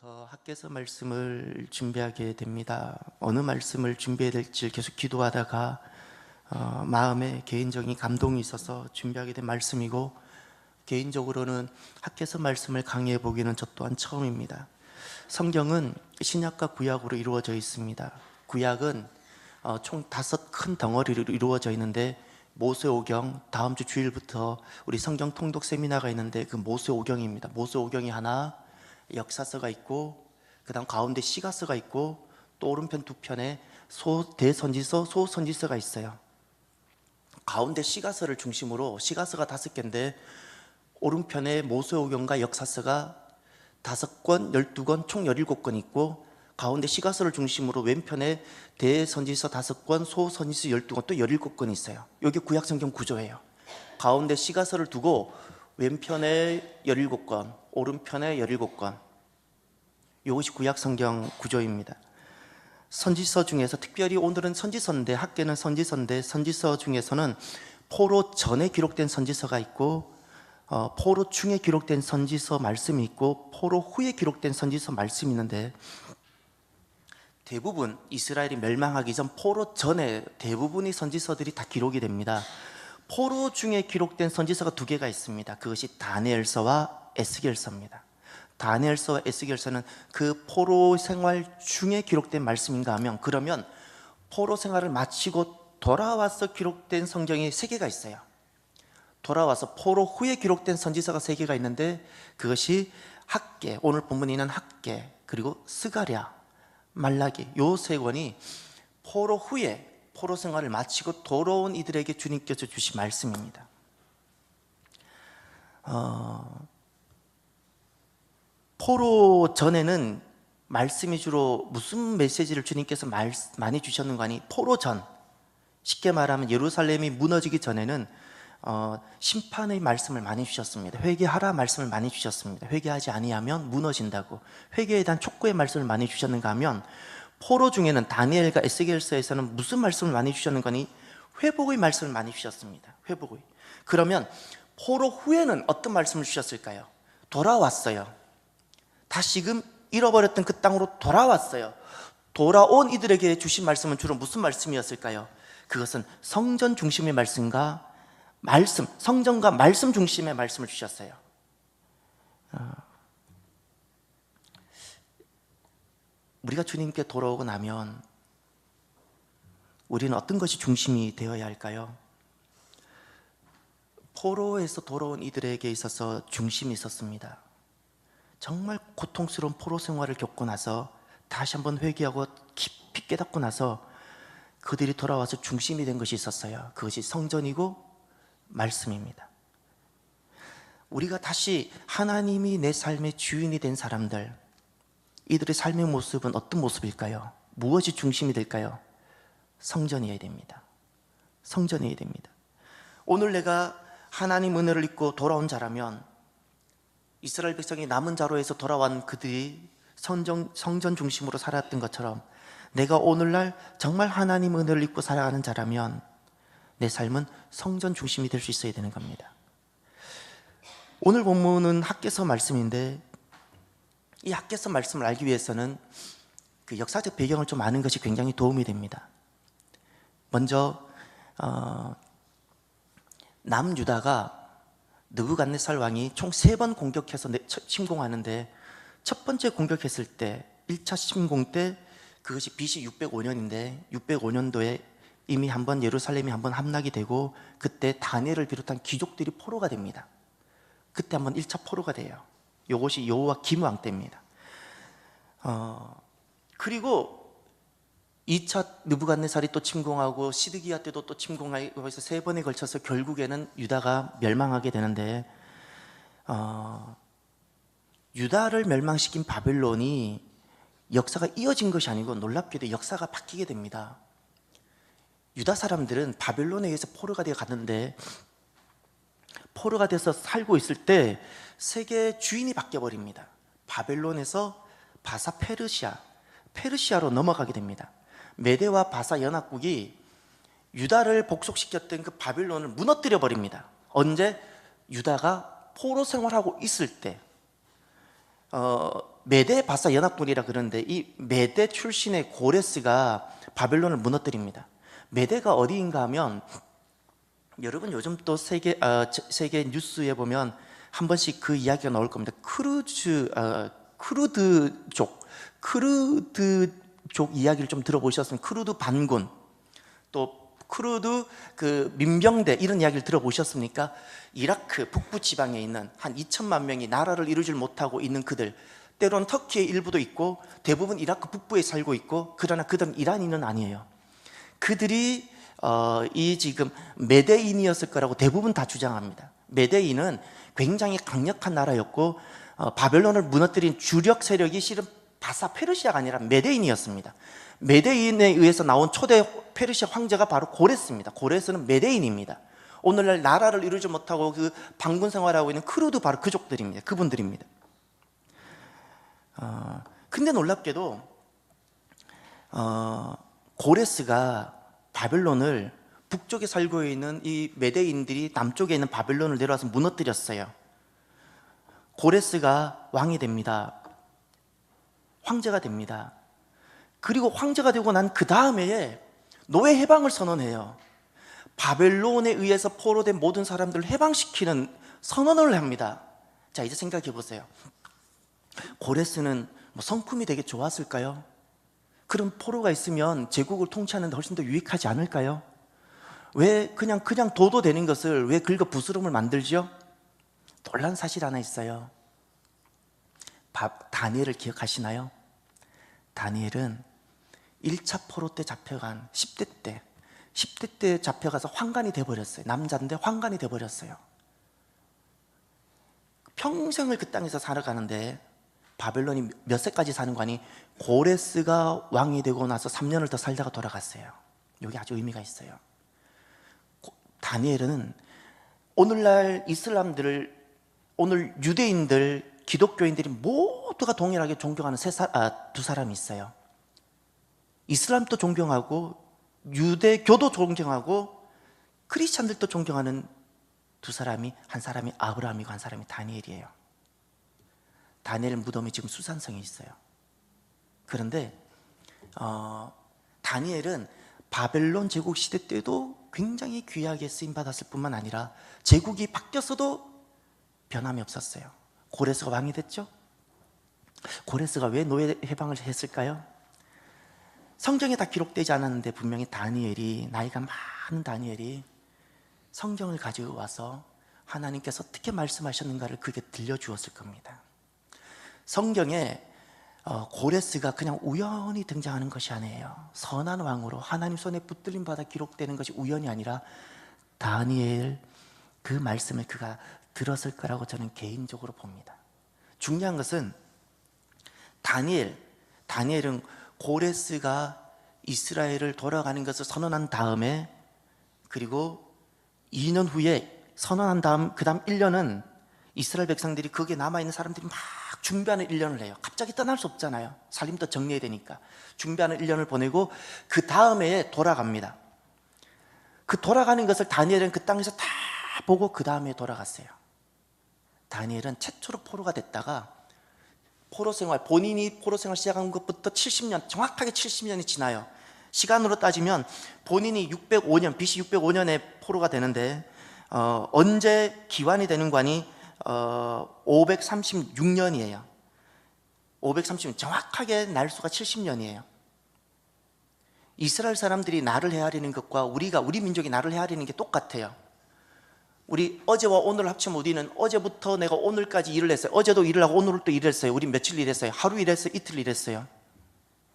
오늘부터 학개서 말씀을 준비하게 됩니다. 어느 말씀을 준비해야 될지 계속 기도하다가 마음에 개인적인 감동이 있어서 준비하게 된 말씀이고, 개인적으로는 학개서 말씀을 강의해 보기는 저 또한 처음입니다. 성경은 신약과 구약으로 이루어져 있습니다. 구약은 총 5 큰 덩어리로 이루어져 있는데, 모세오경, 다음 주 주일부터 우리 성경 통독 세미나가 있는데 그 모세오경입니다. 모세오경이 하나, 역사서가 있고, 그 다음 가운데 시가서가 있고, 또 오른편 두 편에 대선지서, 소선지서가 있어요. 가운데 시가서를 중심으로 시가서가 5개인데, 오른편에 모세오경과 역사서가 5권, 12권, 총 17권 있고, 가운데 시가서를 중심으로 왼편에 대선지서 5권, 소선지서 12권, 또 17권 있어요. 이게 구약성경 구조예요. 가운데 시가서를 두고 왼편에 17권, 오른편에 17권. 이것이 구약성경 구조입니다. 선지서 중에서 특별히 오늘은 선지서인데, 학계는 선지서인데, 선지서 중에서는 포로 전에 기록된 선지서가 있고, 포로 중에 기록된 선지서 말씀이 있고, 포로 후에 기록된 선지서 말씀이 있는데, 대부분 이스라엘이 멸망하기 전 포로 전에 대부분의 선지서들이 다 기록이 됩니다. 포로 중에 기록된 선지서가 2개가 있습니다. 그것이 다니엘서와 에스겔서입니다. 다니엘서와 에스겔서는 그 포로 생활 중에 기록된 말씀인가 하면, 그러면 포로 생활을 마치고 돌아와서 기록된 성경이 3개가 있어요. 돌아와서 포로 후에 기록된 선지서가 3개가 있는데, 그것이 학계, 오늘 본문에 있는 학계, 그리고 스가랴, 말라기, 요 3권이 포로 후에 포로 생활을 마치고 돌아온 이들에게 주님께서 주신 말씀입니다. 포로 전에는 말씀이 주로 무슨 메시지를 주님께서 많이 주셨는가 하니, 포로 전, 쉽게 말하면 예루살렘이 무너지기 전에는 심판의 말씀을 많이 주셨습니다. 회개하라 말씀을 많이 주셨습니다. 회개하지 아니하면 무너진다고. 회개에 대한 촉구의 말씀을 많이 주셨는가 하면, 포로 중에는 다니엘과 에스겔서에서는 무슨 말씀을 많이 주셨는가 하니, 회복의 말씀을 많이 주셨습니다. 회복의. 그러면 포로 후에는 어떤 말씀을 주셨을까요? 돌아왔어요. 다시금 잃어버렸던 그 땅으로 돌아왔어요. 돌아온 이들에게 주신 말씀은 주로 무슨 말씀이었을까요? 그것은 성전 중심의 말씀과 성전과 말씀 중심의 말씀을 주셨어요. 우리가 주님께 돌아오고 나면 우리는 어떤 것이 중심이 되어야 할까요? 포로에서 돌아온 이들에게 있어서 중심이 있었습니다. 정말 고통스러운 포로 생활을 겪고 나서 다시 한번 회개하고 깊이 깨닫고 나서 그들이 돌아와서 중심이 된 것이 있었어요. 그것이 성전이고 말씀입니다. 우리가 다시 하나님이 내 삶의 주인이 된 사람들, 이들의 삶의 모습은 어떤 모습일까요? 무엇이 중심이 될까요? 성전이어야 됩니다. 성전이어야 됩니다. 오늘 내가 하나님 은혜를 입고 돌아온 자라면, 이스라엘 백성이 남은 자로 해서 돌아온 그들이 성전 중심으로 살았던 것처럼, 내가 오늘날 정말 하나님 은혜를 입고 살아가는 자라면 내 삶은 성전 중심이 될 수 있어야 되는 겁니다. 오늘 본문은 학개서 말씀인데, 이 학개서 말씀을 알기 위해서는 그 역사적 배경을 좀 아는 것이 굉장히 도움이 됩니다. 먼저 남유다가 느부갓네살 왕이 총 3번 공격해서 침공하는데, 첫 번째 공격했을 때 1차 침공 때 그것이 BC 605년인데 605년도에 이미 한번 예루살렘이 한번 함락이 되고, 그때 다니엘을 비롯한 귀족들이 포로가 됩니다. 그때 한번 1차 포로가 돼요. 이것이 여호와김 왕 때입니다. 그리고 2차 느부갓네살이 또 침공하고, 시드기야 때도 또 침공하고 해서 3번에 걸쳐서 결국에는 유다가 멸망하게 되는데, 유다를 멸망시킨 바벨론이 역사가 이어진 것이 아니고 놀랍게도 역사가 바뀌게 됩니다. 유다 사람들은 바벨론에 의해서 포로가 되어 갔는데, 포로가 돼서 살고 있을 때 세계의 주인이 바뀌어버립니다. 바벨론에서 바사 페르시아로 넘어가게 됩니다. 메대와 바사 연합국이 유다를 복속시켰던 그 바벨론을 무너뜨려 버립니다. 언제? 유다가 포로 생활하고 있을 때. 메대 바사 연합군이라 그러는데 이 메대 출신의 고레스가 바벨론을 무너뜨립니다. 메대가 어디인가 하면 여러분 요즘 또 세계 뉴스에 보면 한 번씩 그 이야기가 나올 겁니다. 크루드족 이야기를 좀 들어보셨으면 크루드 반군, 또 크루드 그 민병대 이런 이야기를 들어보셨습니까? 이라크 북부 지방에 있는 한 2천만 명이 나라를 이루질 못하고 있는 그들, 때로는 터키의 일부도 있고 대부분 이라크 북부에 살고 있고, 그러나 그들은 이란인은 아니에요. 그들이 이 지금 메데인이었을 거라고 대부분 다 주장합니다. 메데인은 굉장히 강력한 나라였고 바벨론을 무너뜨린 주력 세력이 실은 바사 페르시아가 아니라 메데인이었습니다. 메데인에 의해서 나온 초대 페르시아 황제가 바로 고레스입니다. 고레스는 메데인입니다. 오늘날 나라를 이루지 못하고 그 방군 생활하고 있는 크루드, 바로 그족들입니다. 그분들입니다. 근데 놀랍게도 고레스가 바벨론을, 북쪽에 살고 있는 이 메데인들이 남쪽에 있는 바벨론을 내려와서 무너뜨렸어요. 고레스가 왕이 됩니다. 황제가 됩니다. 그리고 황제가 되고 난 그 다음에 노예 해방을 선언해요. 바벨론에 의해서 포로된 모든 사람들을 해방시키는 선언을 합니다. 자, 이제 생각해 보세요. 고레스는 뭐 성품이 되게 좋았을까요? 그런 포로가 있으면 제국을 통치하는데 훨씬 더 유익하지 않을까요? 왜 그냥 둬도 되는 것을 왜 긁어 부스럼을 만들죠? 놀라운 사실 하나 있어요. 다니엘을 기억하시나요? 다니엘은 1차 포로 때 잡혀간 10대 때 잡혀가서 환관이 돼버렸어요. 남자인데 환관이 돼버렸어요. 평생을 그 땅에서 살아가는데 바벨론이 몇 세까지 사는 거 아니? 고레스가 왕이 되고 나서 3년을 더 살다가 돌아갔어요. 여기 아주 의미가 있어요. 다니엘은 오늘날 오늘 유대인들, 기독교인들이 모두가 동일하게 존경하는 두 사람이 있어요. 이슬람도 존경하고 유대교도 존경하고 크리스찬들도 존경하는 두 사람이, 한 사람이 아브라함이고 한 사람이 다니엘이에요. 다니엘 무덤이 지금 수산성에 있어요. 그런데 다니엘은 바벨론 제국 시대 때도 굉장히 귀하게 쓰임받았을 뿐만 아니라 제국이 바뀌었어도 변함이 없었어요. 고레스가 왕이 됐죠? 고레스가 왜 노예 해방을 했을까요? 성경에 다 기록되지 않았는데 분명히 나이가 많은 다니엘이 성경을 가지고 와서 하나님께서 어떻게 말씀하셨는가를 그게 들려주었을 겁니다. 성경에 고레스가 그냥 우연히 등장하는 것이 아니에요. 선한 왕으로 하나님 손에 붙들림 받아 기록되는 것이 우연이 아니라 다니엘 그 말씀을 그가 들었을 거라고 저는 개인적으로 봅니다. 중요한 것은 다니엘은 고레스가 이스라엘을 돌아가는 것을 선언한 다음에, 그리고 2년 후에 선언한 다음 그 다음 1년은 이스라엘 백성들이, 거기에 남아있는 사람들이 막 준비하는 1년을 해요. 갑자기 떠날 수 없잖아요. 살림도 정리해야 되니까. 준비하는 1년을 보내고 그 다음에 돌아갑니다. 그 돌아가는 것을 다니엘은 그 땅에서 다 보고 그 다음에 돌아갔어요. 다니엘은 최초로 포로가 됐다가 본인이 포로 생활 시작한 것부터 70년, 정확하게 70년이 지나요. 시간으로 따지면 본인이 BC 605년에 포로가 되는데 언제 기환이 되는 관이 536년이에요. 530년, 정확하게 날수가 70년이에요. 이스라엘 사람들이 나를 헤아리는 것과 우리 민족이 나를 헤아리는 게 똑같아요. 우리 어제와 오늘 합치면 우리는 어제부터 내가 오늘까지 일을 했어요. 어제도 일을 하고 오늘도 또 일을 했어요. 우리 며칠 일했어요? 하루 일했어요? 이틀 일했어요?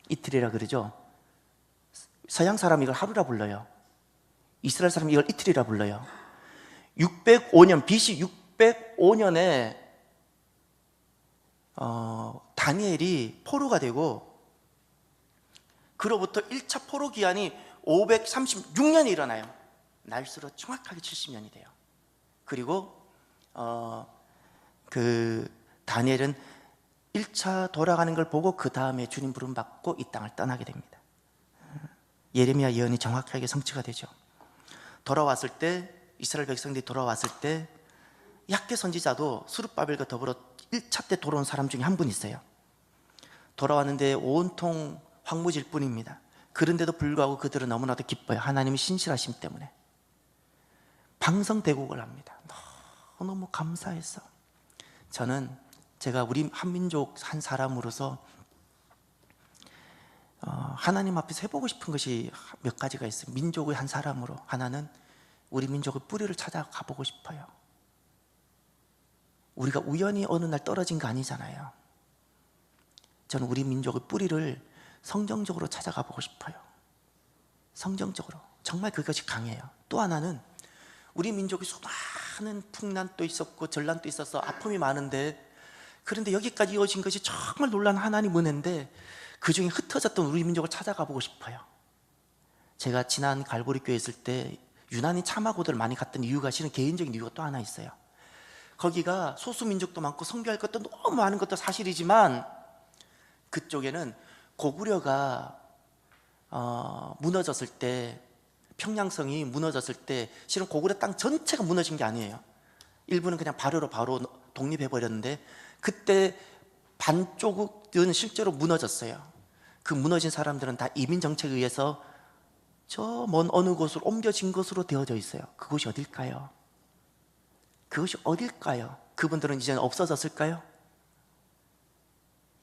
이틀이라 그러죠. 서양 사람이 이걸 하루라 불러요. 이스라엘 사람이 이걸 이틀이라 불러요. 605년, BC 605년에 다니엘이 포로가 되고, 그로부터 1차 포로 기한이 536년이 일어나요. 날수로 정확하게 70년이 돼요. 그리고 다니엘은 1차 돌아가는 걸 보고 그 다음에 주님 부름 받고 이 땅을 떠나게 됩니다. 예레미야 예언이 정확하게 성취가 되죠. 돌아왔을 때, 이스라엘 백성들이 돌아왔을 때 약게 선지자도 스룹바벨과 더불어 1차 때 돌아온 사람 중에 한 분 있어요. 돌아왔는데 온통 황무지일 뿐입니다. 그런데도 불구하고 그들은 너무나도 기뻐요. 하나님의 신실하심 때문에. 방성대곡을 합니다. 너무 감사해서. 저는 제가 우리 한민족 한 사람으로서 하나님 앞에서 해보고 싶은 것이 몇 가지가 있어요. 민족의 한 사람으로. 하나는 우리 민족의 뿌리를 찾아가 보고 싶어요. 우리가 우연히 어느 날 떨어진 거 아니잖아요. 저는 우리 민족의 뿌리를 성경적으로 찾아가 보고 싶어요. 성경적으로. 정말 그것이 강해요. 또 하나는 우리 민족이 수많은 풍란도 있었고 전란도 있어서 아픔이 많은데, 그런데 여기까지 이어진 것이 정말 놀라운 하나님 은혜인데 그 중에 흩어졌던 우리 민족을 찾아가 보고 싶어요. 제가 지난 갈보리 교회 있을 때 유난히 참하고들 많이 갔던 이유가, 실은 개인적인 이유가 또 하나 있어요. 거기가 소수민족도 많고 성교할 것도 너무 많은 것도 사실이지만, 그쪽에는 고구려가 무너졌을 때, 평양성이 무너졌을 때 실은 고구려 땅 전체가 무너진 게 아니에요. 일부는 그냥 바로 독립해버렸는데, 그때 반쪽은 실제로 무너졌어요. 그 무너진 사람들은 다 이민정책에 의해서 저 먼 어느 곳으로 옮겨진 것으로 되어져 있어요. 그곳이 어딜까요? 그것이 어딜까요? 그분들은 이제는 없어졌을까요?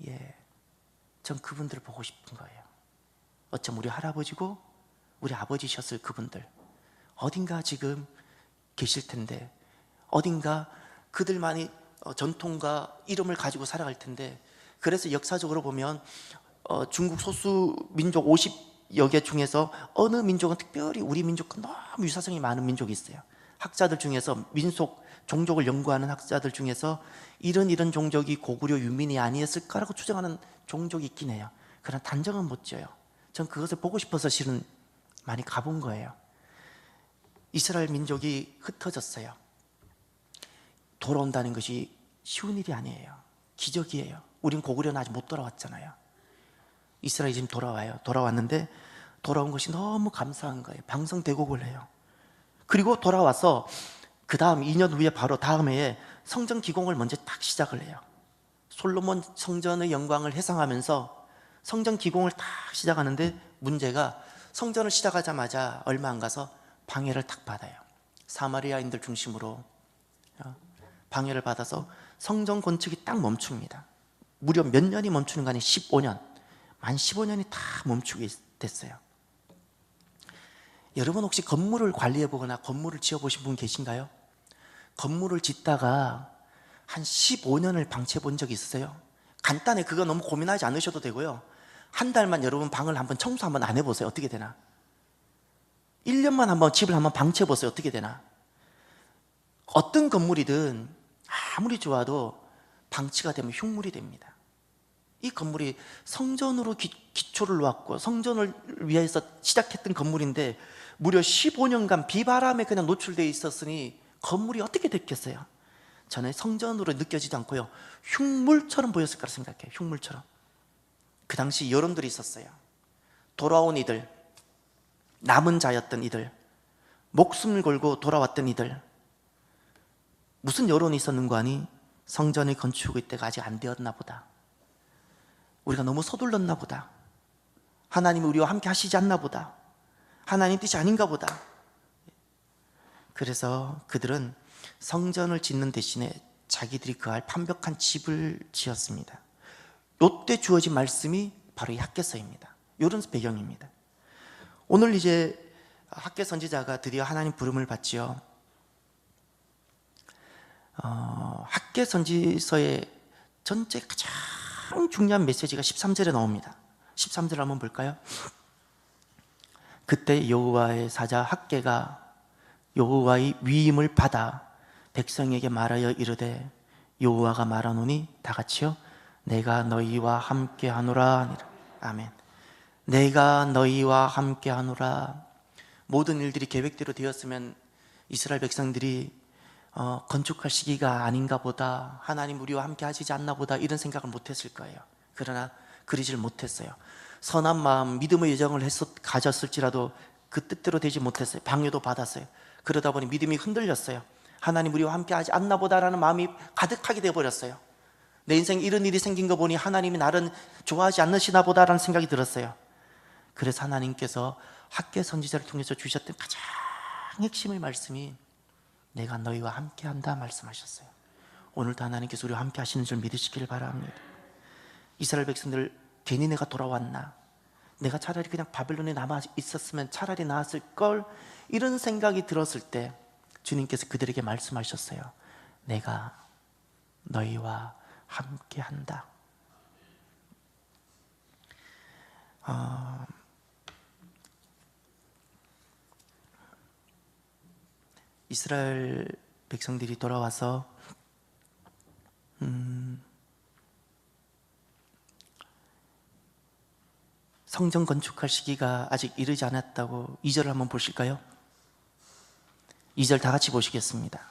예, 전 그분들을 보고 싶은 거예요. 어쩜 우리 할아버지고 우리 아버지셨을 그분들 어딘가 지금 계실 텐데, 어딘가 그들만이 전통과 이름을 가지고 살아갈 텐데. 그래서 역사적으로 보면 중국 소수 민족 50여 개 중에서 어느 민족은 특별히 우리 민족과 너무 유사성이 많은 민족이 있어요. 학자들 중에서 민속 종족을 연구하는 학자들 중에서 이런 종족이 고구려 유민이 아니었을까라고 추정하는 종족이 있긴 해요. 그러나 단정은 못 지어요. 전 그것을 보고 싶어서 실은 많이 가본 거예요. 이스라엘 민족이 흩어졌어요. 돌아온다는 것이 쉬운 일이 아니에요. 기적이에요. 우린 고구려는 아직 못 돌아왔잖아요. 이스라엘이 지금 돌아와요. 돌아왔는데 돌아온 것이 너무 감사한 거예요. 방성대곡을 해요. 그리고 돌아와서 그 다음 2년 후에 바로 다음 해에 성전 기공을 먼저 딱 시작을 해요. 솔로몬 성전의 영광을 회상하면서 성전 기공을 딱 시작하는데, 문제가 성전을 시작하자마자 얼마 안 가서 방해를 딱 받아요. 사마리아인들 중심으로 방해를 받아서 성전 건축이 딱 멈춥니다. 무려 몇 년이 멈추는 거 아니에요. 15년. 만 15년이 다 멈추게 됐어요. 여러분 혹시 건물을 관리해 보거나 건물을 지어 보신 분 계신가요? 건물을 짓다가 한 15년을 방치해 본 적이 있으세요? 간단해. 그거 너무 고민하지 않으셔도 되고요. 한 달만 여러분 방을 한번 청소 한번 안 해보세요. 어떻게 되나? 1년만 한번 집을 한번 방치해 보세요. 어떻게 되나? 어떤 건물이든 아무리 좋아도 방치가 되면 흉물이 됩니다. 이 건물이 성전으로 기초를 놓았고 성전을 위해서 시작했던 건물인데 무려 15년간 비바람에 그냥 노출되어 있었으니 건물이 어떻게 됐겠어요? 저는 성전으로 느껴지지 않고요, 흉물처럼 보였을 거라 생각해요. 흉물처럼. 그 당시 여론들이 있었어요. 돌아온 이들, 남은 자였던 이들, 목숨을 걸고 돌아왔던 이들, 무슨 여론이 있었는가 하니 성전의 건축의 때가 아직 안 되었나 보다. 우리가 너무 서둘렀나 보다. 하나님이 우리와 함께 하시지 않나 보다. 하나님 뜻이 아닌가 보다. 그래서 그들은 성전을 짓는 대신에 자기들이 거할 판벽한 집을 지었습니다. 이때 주어진 말씀이 바로 이 학개서입니다. 이런 배경입니다. 오늘 이제 학개 선지자가 드디어 하나님 부름을 받지요. 학개 선지서의 전체 가장 중요한 메시지가 13절에 나옵니다. 13절 한번 볼까요? 그때 여호와의 사자 학개가 여호와의 위임을 받아 백성에게 말하여 이르되, 여호와가 말하노니 다 같이요, 내가 너희와 함께 하노라. 아멘. 내가 너희와 함께 하노라. 모든 일들이 계획대로 되었으면 이스라엘 백성들이 건축할 시기가 아닌가 보다, 하나님 우리와 함께 하시지 않나 보다, 이런 생각을 못했을 거예요. 그러나 그러지를 못했어요. 선한 마음, 믿음의 여정을 가졌을지라도 그 뜻대로 되지 못했어요. 방해도 받았어요. 그러다 보니 믿음이 흔들렸어요. 하나님 우리와 함께 하지 않나 보다라는 마음이 가득하게 되어버렸어요. 내 인생에 이런 일이 생긴 거 보니 하나님이 나를 좋아하지 않으시나 보다라는 생각이 들었어요. 그래서 하나님께서 학개 선지자를 통해서 주셨던 가장 핵심의 말씀이 내가 너희와 함께한다 말씀하셨어요. 오늘도 하나님께서 우리와 함께 하시는 줄 믿으시길 바랍니다. 이스라엘 백성들, 괜히 내가 돌아왔나, 내가 차라리 그냥 바벨론에 남아 있었으면 차라리 나았을 걸, 이런 생각이 들었을 때 주님께서 그들에게 말씀하셨어요. 내가 너희와 함께한다. 이스라엘 백성들이 돌아와서 성전 건축할 시기가 아직 이르지 않았다고 2절을 한번 보실까요? 2절 다 같이 보시겠습니다.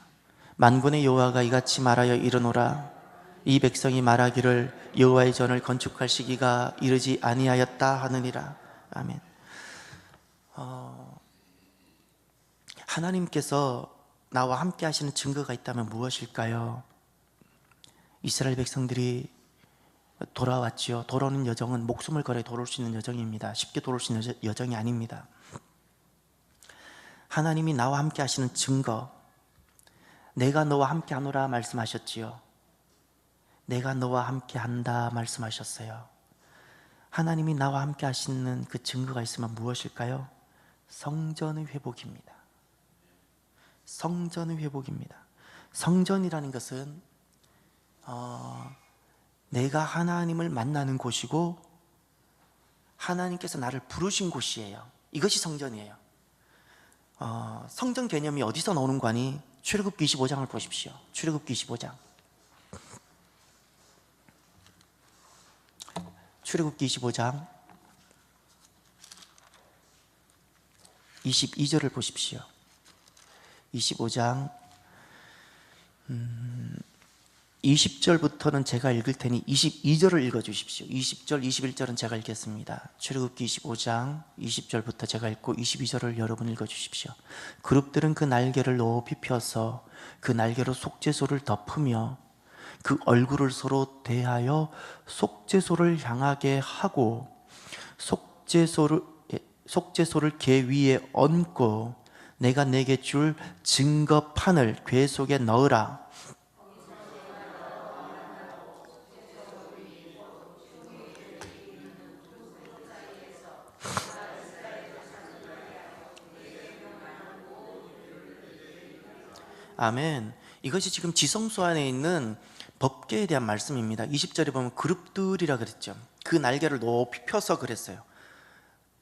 만군의 여호와가 이같이 말하여 이르노라. 이 백성이 말하기를 여호와의 전을 건축할 시기가 이르지 아니하였다 하느니라. 아멘. 하나님께서 나와 함께 하시는 증거가 있다면 무엇일까요? 이스라엘 백성들이 돌아왔지요. 돌아오는 여정은 목숨을 걸어 돌아올 수 있는 여정입니다. 쉽게 돌아올 수 있는 여정이 아닙니다. 하나님이 나와 함께 하시는 증거, 내가 너와 함께 하노라 말씀하셨지요. 내가 너와 함께 한다 말씀하셨어요. 하나님이 나와 함께 하시는 그 증거가 있으면 무엇일까요? 성전의 회복입니다. 성전의 회복입니다. 성전이라는 것은 내가 하나님을 만나는 곳이고 하나님께서 나를 부르신 곳이에요. 이것이 성전이에요. 성전 개념이 어디서 나오는 거니? 출애굽기 25장을 보십시오. 출애굽기 25장. 출애굽기 25장 22절을 보십시오. 25장 20절부터는 제가 읽을 테니 22절을 읽어주십시오. 20절, 21절은 제가 읽겠습니다. 출애굽기 25장 20절부터 제가 읽고 22절을 여러분 읽어주십시오. 그룹들은 그 날개를 높이 펴서 그 날개로 속죄소를 덮으며 그 얼굴을 서로 대하여 속죄소를 향하게 하고 속죄소를 궤 위에 얹고 내가 내게 줄 증거판을 궤 속에 넣으라. 아멘. 이것이 지금 지성소 안에 있는 법궤에 대한 말씀입니다. 20절에 보면 그룹들이라 그랬죠. 그 날개를 높이 펴서 그랬어요.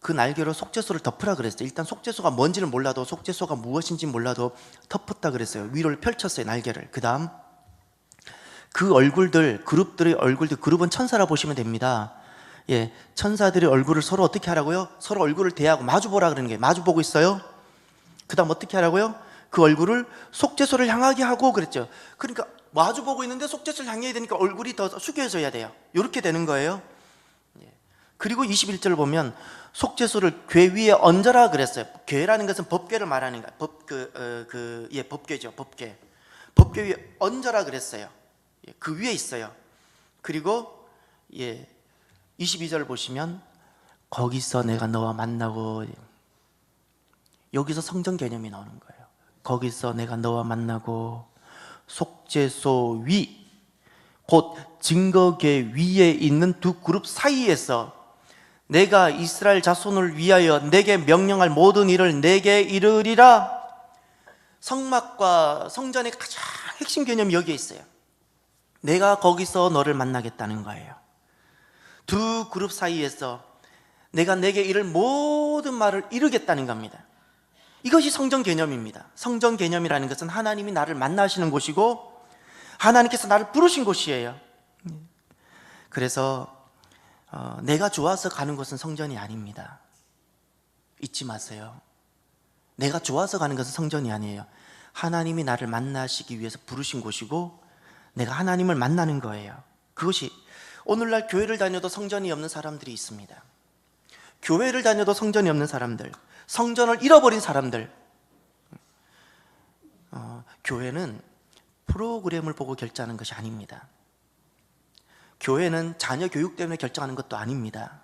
그 날개로 속죄소를 덮으라 그랬어요. 일단 속죄소가 뭔지는 몰라도, 속죄소가 무엇인지 몰라도 덮었다 그랬어요. 위로 펼쳤어요, 날개를. 그 다음 그 얼굴들, 그룹들의 얼굴들, 그룹은 천사라 보시면 됩니다. 예, 천사들의 얼굴을 서로 어떻게 하라고요? 서로 얼굴을 대하고 마주보라 그러는 게, 마주보고 있어요. 그 다음 어떻게 하라고요? 그 얼굴을 속죄소를 향하게 하고 그랬죠. 그러니까 마주보고 있는데 속죄소를 향해야 되니까 얼굴이 더 숙여져야 돼요. 이렇게 되는 거예요. 그리고 21절을 보면 속죄소를 궤 위에 얹어라 그랬어요. 궤라는 것은 법궤를 말하는 거예요. 법궤죠. 법궤. 법궤 위에 얹어라 그랬어요. 그 위에 있어요. 그리고 22절을 보시면 거기서 내가 너와 만나고, 여기서 성전 개념이 나오는 거예요. 거기서 내가 너와 만나고 속죄소 위, 곧 증거궤 위에 있는 두 그룹 사이에서 내가 이스라엘 자손을 위하여 내게 명령할 모든 일을 내게 이르리라. 성막과 성전의 가장 핵심 개념이 여기에 있어요. 내가 거기서 너를 만나겠다는 거예요. 두 그룹 사이에서 내가 내게 이를 모든 말을 이루겠다는 겁니다. 이것이 성전 개념입니다. 성전 개념이라는 것은 하나님이 나를 만나시는 곳이고 하나님께서 나를 부르신 곳이에요. 그래서 내가 좋아서 가는 곳은 성전이 아닙니다. 잊지 마세요. 내가 좋아서 가는 것은 성전이 아니에요. 하나님이 나를 만나시기 위해서 부르신 곳이고 내가 하나님을 만나는 거예요. 그것이, 오늘날 교회를 다녀도 성전이 없는 사람들이 있습니다. 교회를 다녀도 성전이 없는 사람들, 성전을 잃어버린 사람들. 교회는 프로그램을 보고 결제하는 것이 아닙니다. 교회는 자녀 교육 때문에 결정하는 것도 아닙니다.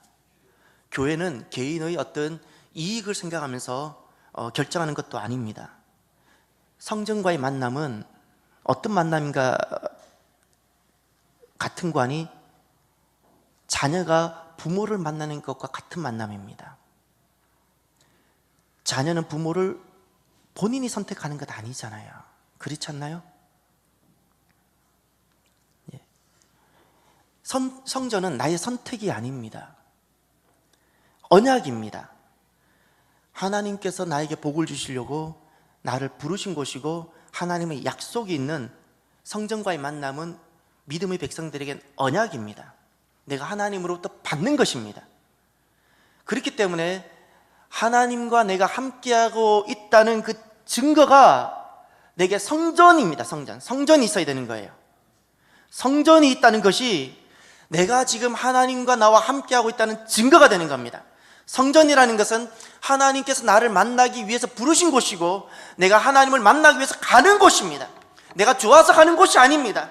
교회는 개인의 어떤 이익을 생각하면서 결정하는 것도 아닙니다. 성전과의 만남은 어떤 만남인가 같은 관이 자녀가 부모를 만나는 것과 같은 만남입니다. 자녀는 부모를 본인이 선택하는 것 아니잖아요. 그렇지 않나요? 예. 성전은 나의 선택이 아닙니다. 언약입니다. 하나님께서 나에게 복을 주시려고 나를 부르신 곳이고 하나님의 약속이 있는 성전과의 만남은 믿음의 백성들에겐 언약입니다. 내가 하나님으로부터 받는 것입니다. 그렇기 때문에 하나님과 내가 함께하고 있다는 그 증거가 내게 성전입니다. 성전이 있어야 되는 거예요. 성전이 있다는 것이 내가 지금 하나님과 나와 함께하고 있다는 증거가 되는 겁니다. 성전이라는 것은 하나님께서 나를 만나기 위해서 부르신 곳이고 내가 하나님을 만나기 위해서 가는 곳입니다. 내가 좋아서 가는 곳이 아닙니다.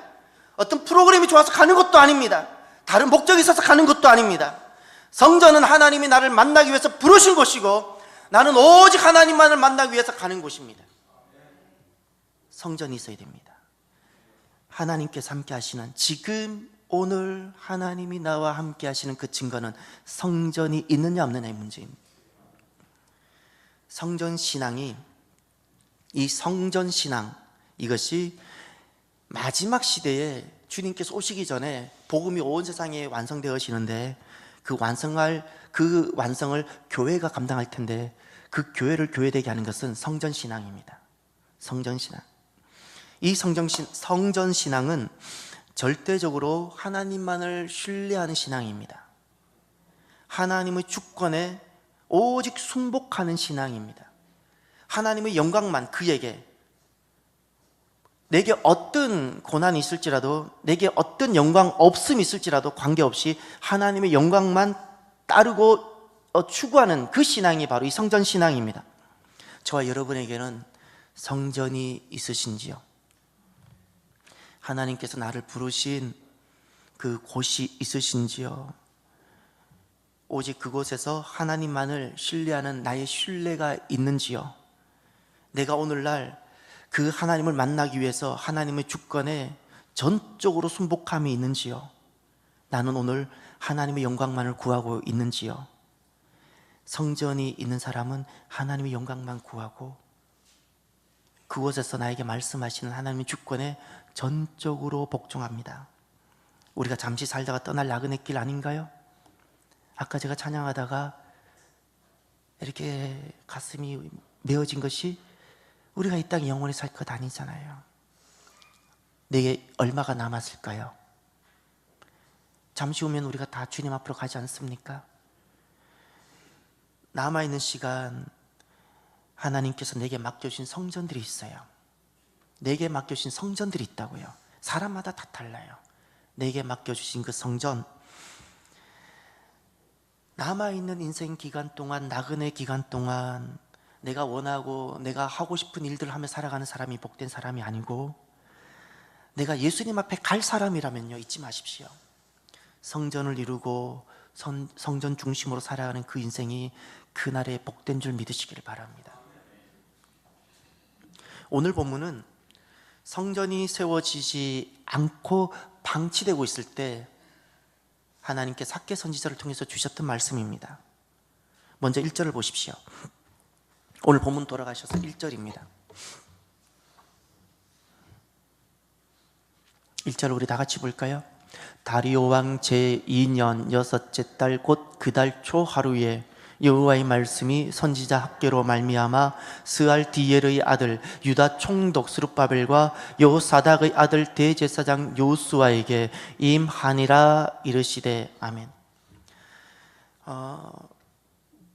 어떤 프로그램이 좋아서 가는 것도 아닙니다. 다른 목적이 있어서 가는 것도 아닙니다. 성전은 하나님이 나를 만나기 위해서 부르신 곳이고 나는 오직 하나님만을 만나기 위해서 가는 곳입니다. 성전이 있어야 됩니다. 하나님께서 함께 하시는, 지금 오늘 하나님이 나와 함께 하시는 그 증거는 성전이 있느냐 없느냐의 문제입니다. 성전신앙이, 이 성전신앙, 이것이 마지막 시대에 주님께서 오시기 전에 복음이 온 세상에 완성되어지는데 그 완성을 교회가 감당할 텐데 그 교회를 교회되게 하는 것은 성전신앙입니다. 성전신앙. 이 성전신앙은 절대적으로 하나님만을 신뢰하는 신앙입니다. 하나님의 주권에 오직 순복하는 신앙입니다. 하나님의 영광만 그에게, 내게 어떤 고난이 있을지라도, 내게 어떤 영광 없음이 있을지라도 관계없이 하나님의 영광만 따르고 추구하는 그 신앙이 바로 이 성전신앙입니다. 저와 여러분에게는 성전이 있으신지요? 하나님께서 나를 부르신 그 곳이 있으신지요? 오직 그곳에서 하나님만을 신뢰하는 나의 신뢰가 있는지요? 내가 오늘날 그 하나님을 만나기 위해서 하나님의 주권에 전적으로 순복함이 있는지요? 나는 오늘 하나님의 영광만을 구하고 있는지요? 성전이 있는 사람은 하나님의 영광만 구하고 그곳에서 나에게 말씀하시는 하나님의 주권에 전적으로 복종합니다. 우리가 잠시 살다가 떠날 나그네 길 아닌가요? 아까 제가 찬양하다가 이렇게 가슴이 메어진 것이 우리가 이 땅에 영원히 살 것 아니잖아요. 내게 얼마가 남았을까요? 잠시 후면 우리가 다 주님 앞으로 가지 않습니까? 남아있는 시간 하나님께서 내게 맡겨주신 성전들이 있어요. 내게 맡겨주신 성전들이 있다고요. 사람마다 다 달라요. 내게 맡겨주신 그 성전, 남아있는 인생 기간 동안, 나그네 기간 동안 내가 원하고 내가 하고 싶은 일들을 하며 살아가는 사람이 복된 사람이 아니고 내가 예수님 앞에 갈 사람이라면요, 잊지 마십시오. 성전을 이루고 성전 중심으로 살아가는 그 인생이 그날의 복된 줄 믿으시기를 바랍니다. 오늘 본문은 성전이 세워지지 않고 방치되고 있을 때 하나님께 삭개 선지자를 통해서 주셨던 말씀입니다. 먼저 1절을 보십시오. 오늘 본문 돌아가셔서 1절입니다. 1절 우리 다 같이 볼까요? 다리오 왕 제2년 여섯째 달 곧 그 달 초 하루에 여호와의 말씀이 선지자 학개로 말미암아 스알디엘의 아들 유다 총독 스룹바벨과 여호사닥의 아들 대제사장 요수아에게 임하니라 이르시되 아멘.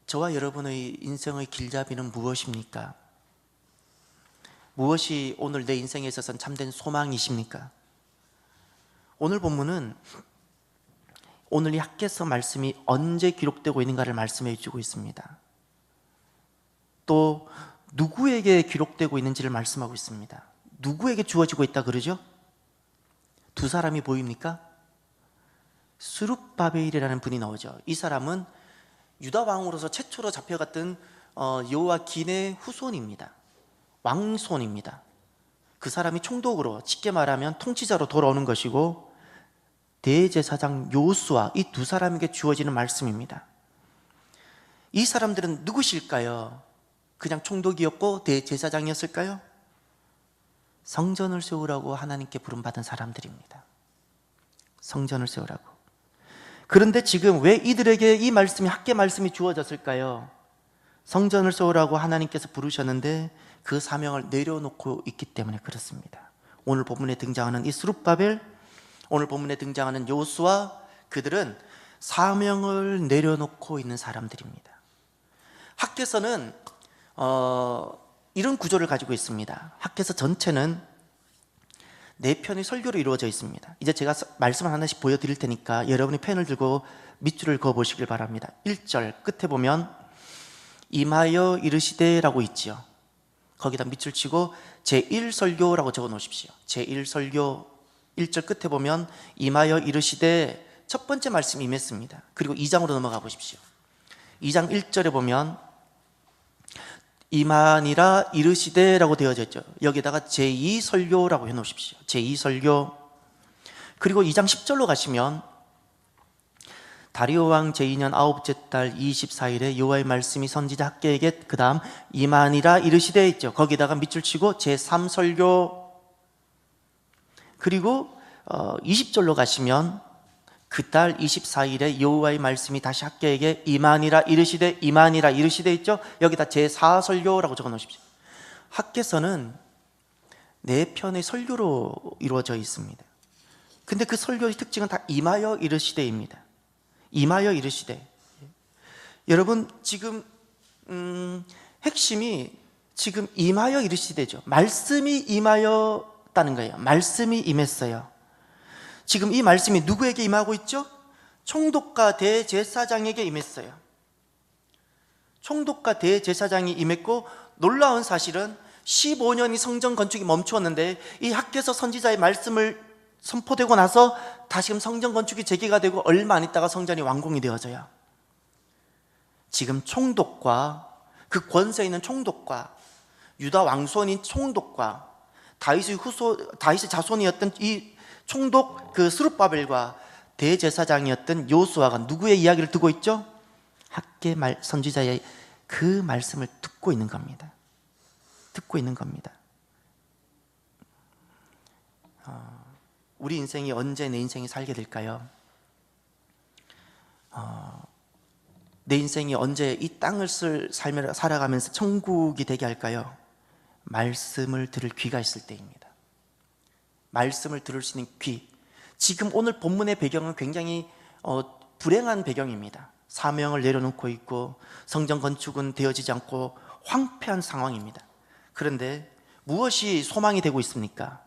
저와 여러분의 인생의 길잡이는 무엇입니까? 무엇이 오늘 내 인생에 있어서는 참된 소망이십니까? 오늘 본문은 오늘 이 학개서 말씀이 언제 기록되고 있는가를 말씀해 주고 있습니다. 또 누구에게 기록되고 있는지를 말씀하고 있습니다. 누구에게 주어지고 있다 그러죠? 두 사람이 보입니까? 스룹바벨이라는 분이 나오죠. 이 사람은 유다 왕으로서 최초로 잡혀갔던 여호와긴의 후손입니다. 왕손입니다. 그 사람이 총독으로, 쉽게 말하면 통치자로 돌아오는 것이고, 대제사장 요수아, 이 두 사람에게 주어지는 말씀입니다. 이 사람들은 누구실까요? 그냥 총독이었고 대제사장이었을까요? 성전을 세우라고 하나님께 부름받은 사람들입니다. 성전을 세우라고. 그런데 지금 왜 이들에게 이 말씀이, 학계 말씀이 주어졌을까요? 성전을 세우라고 하나님께서 부르셨는데 그 사명을 내려놓고 있기 때문에 그렇습니다. 오늘 본문에 등장하는 이 스룹바벨, 오늘 본문에 등장하는 요수아, 그들은 사명을 내려놓고 있는 사람들입니다. 학개서는 이런 구조를 가지고 있습니다. 학개서 전체는 4편의 설교로 이루어져 있습니다. 이제 제가 말씀을 하나씩 보여드릴 테니까 여러분이 펜을 들고 밑줄을 그어보시길 바랍니다. 1절 끝에 보면 임하여 이르시되 라고 있지요. 거기다 밑줄 치고 제1설교라고 적어 놓으십시오. 제1설교 1절 끝에 보면 임하여 이르시되, 첫 번째 말씀이 임했습니다. 그리고 2장으로 넘어가 보십시오. 2장 1절에 보면 임하니라 이르시되 라고 되어져 있죠. 여기다가 제2설교라고 해놓으십시오. 제2설교. 그리고 2장 10절로 가시면 다리오 왕 제2년 9째 달 24일에 여호와의 말씀이 선지자 학개에게, 그 다음 임하니라 이르시되 있죠. 거기다가 밑줄 치고 제3설교. 그리고 20절로 가시면 그 달 24일에 여호와의 말씀이 다시 학개에게 임하니라 이르시되, 임하니라 이르시되 있죠. 여기다 제4설교라고 적어 놓으십시오. 학개서는 4편의 설교로 이루어져 있습니다. 근데 그 설교의 특징은 다 임하여 이르시되입니다. 임하여 이르시되. 여러분 지금 핵심이 지금 임하여 이르시되죠. 말씀이 임하였다는 거예요. 말씀이 임했어요. 지금 이 말씀이 누구에게 임하고 있죠? 총독과 대제사장에게 임했어요. 총독과 대제사장이 임했고, 놀라운 사실은 15년이 성전 건축이 멈추었는데 이 학개서 선지자의 말씀을 선포되고 나서 다시금 성전 건축이 재개가 되고 얼마 안 있다가 성전이 완공이 되어져요. 지금 총독과, 그 권세 있는 총독과, 유다 왕손인 총독과, 다윗의 자손이었던 이 총독 그 스룹바벨과 대제사장이었던 요수아가 누구의 이야기를 듣고 있죠? 학개 선지자의 그 말씀을 듣고 있는 겁니다. 듣고 있는 겁니다. 우리 인생이 언제 내 인생이 살게 될까요? 내 인생이 언제 이 땅을 살아가면서 천국이 되게 할까요? 말씀을 들을 귀가 있을 때입니다. 말씀을 들을 수 있는 귀. 지금 오늘 본문의 배경은 굉장히 불행한 배경입니다. 사명을 내려놓고 있고 성전 건축은 되어지지 않고 황폐한 상황입니다. 그런데 무엇이 소망이 되고 있습니까?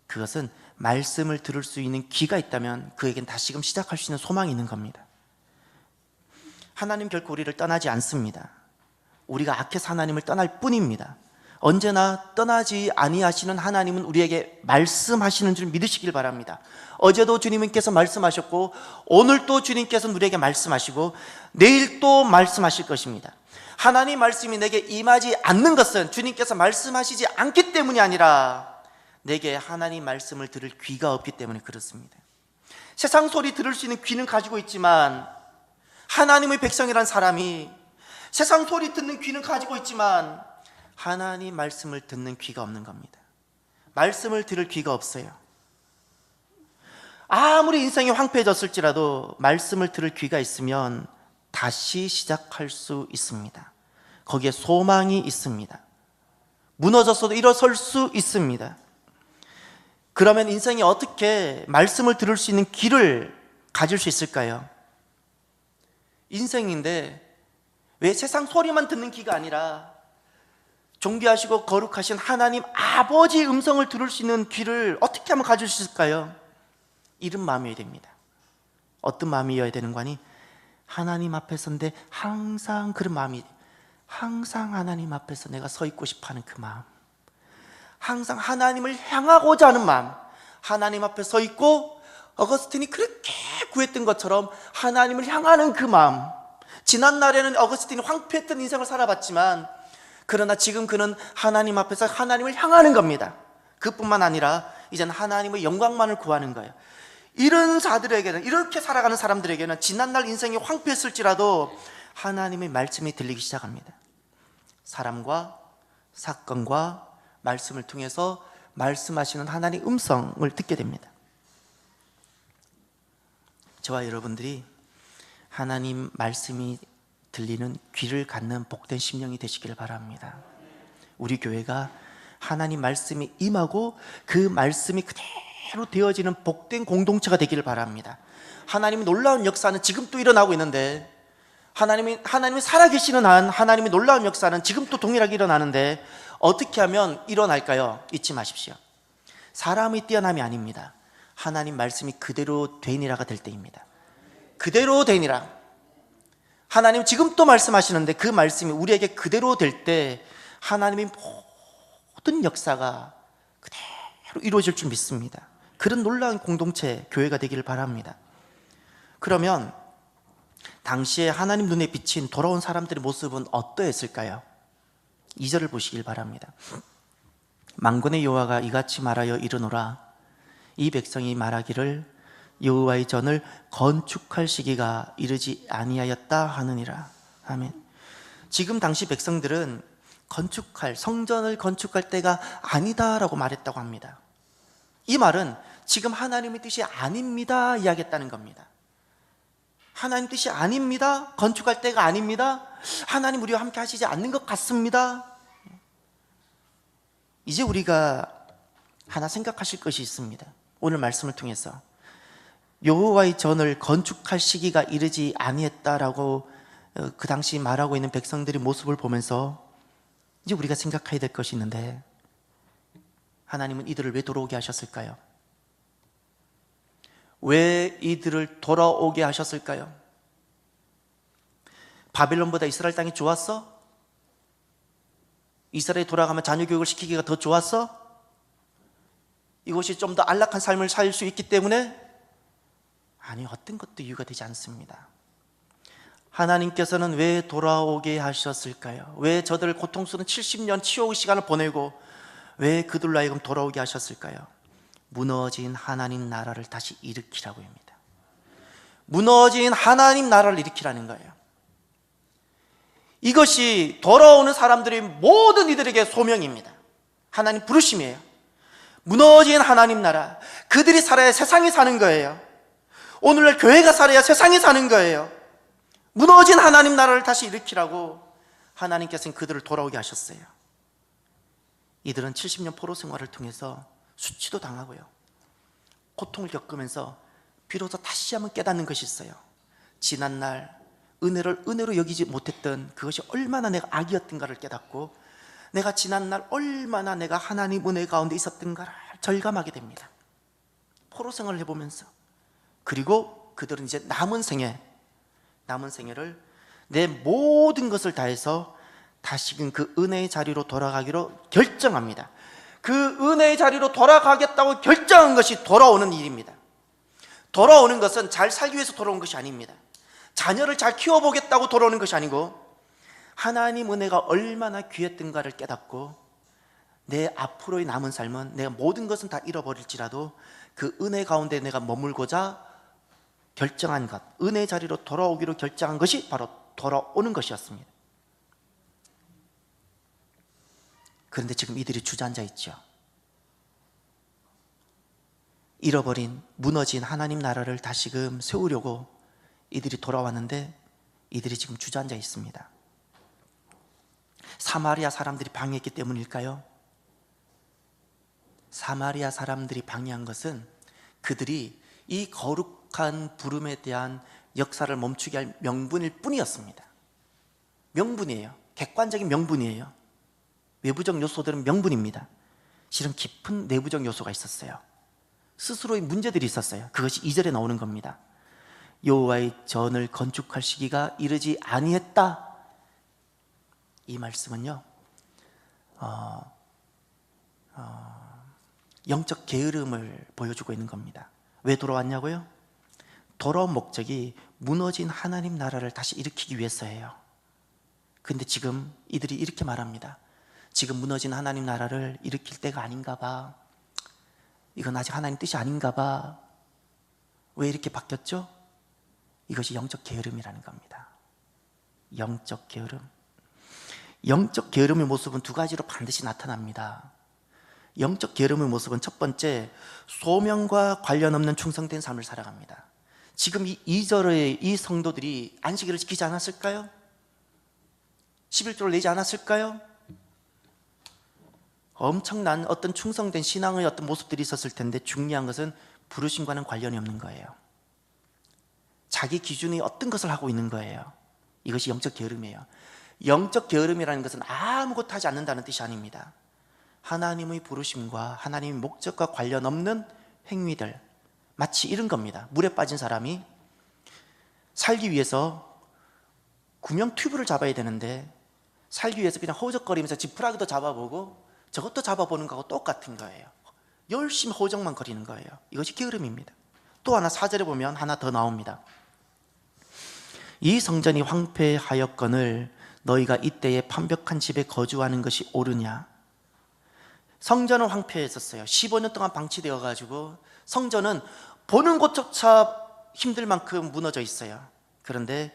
그것은 말씀을 들을 수 있는 귀가 있다면 그에겐 다시금 시작할 수 있는 소망이 있는 겁니다. 하나님 결코 우리를 떠나지 않습니다. 우리가 악해서 하나님을 떠날 뿐입니다. 언제나 떠나지 아니하시는 하나님은 우리에게 말씀하시는 줄 믿으시길 바랍니다. 어제도 주님께서 말씀하셨고 오늘 또 주님께서는 우리에게 말씀하시고 내일 또 말씀하실 것입니다. 하나님 말씀이 내게 임하지 않는 것은 주님께서 말씀하시지 않기 때문이 아니라 내게 하나님 말씀을 들을 귀가 없기 때문에 그렇습니다. 세상 소리 들을 수 있는 귀는 가지고 있지만 하나님의 백성이란 사람이 세상 소리 듣는 귀는 가지고 있지만 하나님 말씀을 듣는 귀가 없는 겁니다. 말씀을 들을 귀가 없어요. 아무리 인생이 황폐해졌을지라도 말씀을 들을 귀가 있으면 다시 시작할 수 있습니다. 거기에 소망이 있습니다. 무너졌어도 일어설 수 있습니다. 그러면 인생이 어떻게 말씀을 들을 수 있는 귀를 가질 수 있을까요? 인생인데 왜 세상 소리만 듣는 귀가 아니라 존귀하시고 거룩하신 하나님 아버지 음성을 들을 수 있는 귀를 어떻게 하면 가질 수 있을까요? 이런 마음이어야 됩니다. 어떤 마음이어야 되는 거니? 하나님 앞에서인데 항상 그런 마음이, 항상 하나님 앞에서 내가 서 있고 싶어하는 그 마음, 항상 하나님을 향하고자 하는 마음, 하나님 앞에 서 있고 어거스틴이 그렇게 구했던 것처럼 하나님을 향하는 그 마음, 지난날에는 어거스틴이 황폐했던 인생을 살아봤지만 그러나 지금 그는 하나님 앞에서 하나님을 향하는 겁니다. 그뿐만 아니라 이제는 하나님의 영광만을 구하는 거예요. 이런 자들에게는, 이렇게 살아가는 사람들에게는 지난날 인생이 황폐했을지라도 하나님의 말씀이 들리기 시작합니다. 사람과 사건과 말씀을 통해서 말씀하시는 하나님의 음성을 듣게 됩니다. 저와 여러분들이 하나님 말씀이 들리는 귀를 갖는 복된 심령이 되시기를 바랍니다. 우리 교회가 하나님 말씀이 임하고 그 말씀이 그대로 되어지는 복된 공동체가 되기를 바랍니다. 하나님의 놀라운 역사는 지금 또 일어나고 있는데, 하나님이 살아계시는 한 하나님의 놀라운 역사는 지금 또 동일하게 일어나는데 어떻게 하면 일어날까요? 잊지 마십시오. 사람의 뛰어남이 아닙니다. 하나님 말씀이 그대로 되니라가 될 때입니다. 그대로 되니라. 하나님 지금 또 말씀하시는데 그 말씀이 우리에게 그대로 될 때 하나님의 모든 역사가 그대로 이루어질 줄 믿습니다. 그런 놀라운 공동체, 교회가 되기를 바랍니다. 그러면 당시에 하나님 눈에 비친 돌아온 사람들의 모습은 어떠했을까요? 2절을 보시길 바랍니다. 만군의 여호와가 이같이 말하여 이르노라. 이 백성이 말하기를 여호와의 전을 건축할 시기가 이르지 아니하였다 하느니라. 아멘. 지금 당시 백성들은 성전을 건축할 때가 아니다라고 말했다고 합니다. 이 말은 지금 하나님의 뜻이 아닙니다 이야기했다는 겁니다. 하나님 뜻이 아닙니다, 건축할 때가 아닙니다, 하나님 우리와 함께 하시지 않는 것 같습니다. 이제 우리가 하나 생각하실 것이 있습니다. 오늘 말씀을 통해서 여호와의 전을 건축할 시기가 이르지 아니했다라고 그 당시 말하고 있는 백성들의 모습을 보면서 이제 우리가 생각해야 될 것이 있는데, 하나님은 이들을 왜 돌아오게 하셨을까요? 왜 이들을 돌아오게 하셨을까요? 바벨론보다 이스라엘 땅이 좋았어? 이스라엘이 돌아가면 자녀 교육을 시키기가 더 좋았어? 이것이 좀 더 안락한 삶을 살 수 있기 때문에? 아니, 어떤 것도 이유가 되지 않습니다. 하나님께서는 왜 돌아오게 하셨을까요? 왜 저들을 고통스러운 70년 치욕의 시간을 보내고 왜 그들로 하여금 돌아오게 하셨을까요? 무너진 하나님 나라를 다시 일으키라고 합니다. 무너진 하나님 나라를 일으키라는 거예요. 이것이 돌아오는 사람들의 모든 이들에게 소명입니다. 하나님 부르심이에요. 무너진 하나님 나라, 그들이 살아야 세상이 사는 거예요. 오늘날 교회가 살아야 세상이 사는 거예요. 무너진 하나님 나라를 다시 일으키라고 하나님께서는 그들을 돌아오게 하셨어요. 이들은 70년 포로 생활을 통해서 수치도 당하고요, 고통을 겪으면서 비로소 다시 한번 깨닫는 것이 있어요. 지난날 은혜를 은혜로 여기지 못했던 그것이 얼마나 내가 악이었던가를 깨닫고, 내가 지난날 얼마나 내가 하나님 은혜 가운데 있었던가를 절감하게 됩니다. 포로 생활을 해보면서. 그리고 그들은 이제 남은 생애를 내 모든 것을 다해서 다시금 그 은혜의 자리로 돌아가기로 결정합니다. 그 은혜의 자리로 돌아가겠다고 결정한 것이 돌아오는 일입니다. 돌아오는 것은 잘 살기 위해서 돌아온 것이 아닙니다. 자녀를 잘 키워보겠다고 돌아오는 것이 아니고, 하나님 은혜가 얼마나 귀했던가를 깨닫고 내 앞으로의 남은 삶은 내가 모든 것은 다 잃어버릴지라도 그 은혜 가운데 내가 머물고자 결정한 것, 은혜의 자리로 돌아오기로 결정한 것이 바로 돌아오는 것이었습니다. 그런데 지금 이들이 주저앉아 있죠. 잃어버린, 무너진 하나님 나라를 다시금 세우려고 이들이 돌아왔는데 이들이 지금 주저앉아 있습니다. 사마리아 사람들이 방해했기 때문일까요? 사마리아 사람들이 방해한 것은 그들이 이 거룩한 부름에 대한 역사를 멈추게 할 명분일 뿐이었습니다. 명분이에요. 객관적인 명분이에요. 외부적 요소들은 명분입니다. 실은 깊은 내부적 요소가 있었어요. 스스로의 문제들이 있었어요. 그것이 2절에 나오는 겁니다. 여호와의 전을 건축할 시기가 이르지 아니했다. 이 말씀은요, 영적 게으름을 보여주고 있는 겁니다. 왜 돌아왔냐고요? 돌아온 목적이 무너진 하나님 나라를 다시 일으키기 위해서예요. 근데 지금 이들이 이렇게 말합니다. 지금 무너진 하나님 나라를 일으킬 때가 아닌가 봐. 이건 아직 하나님 뜻이 아닌가 봐. 왜 이렇게 바뀌었죠? 이것이 영적 게으름이라는 겁니다. 영적 게으름. 영적 게으름의 모습은 두 가지로 반드시 나타납니다. 영적 게으름의 모습은 첫 번째, 소명과 관련 없는 충성된 삶을 살아갑니다. 지금 이 2절의 이 성도들이 안식일을 지키지 않았을까요? 11조를 내지 않았을까요? 엄청난 어떤 충성된 신앙의 어떤 모습들이 있었을 텐데, 중요한 것은 부르심과는 관련이 없는 거예요. 자기 기준이 어떤 것을 하고 있는 거예요. 이것이 영적 게으름이에요. 영적 게으름이라는 것은 아무것도 하지 않는다는 뜻이 아닙니다. 하나님의 부르심과 하나님의 목적과 관련 없는 행위들, 마치 이런 겁니다. 물에 빠진 사람이 살기 위해서 구명 튜브를 잡아야 되는데, 살기 위해서 그냥 허우적거리면서 지푸라기도 잡아보고 저것도 잡아보는 거하고 똑같은 거예요. 열심히 허우적만 거리는 거예요. 이것이 게으름입니다. 또 하나 4절에 보면 하나 더 나옵니다. 이 성전이 황폐하였거늘 너희가 이때에 판벽한 집에 거주하는 것이 옳으냐? 성전은 황폐했었어요. 15년 동안 방치되어 가지고 성전은 보는 곳조차 힘들 만큼 무너져 있어요. 그런데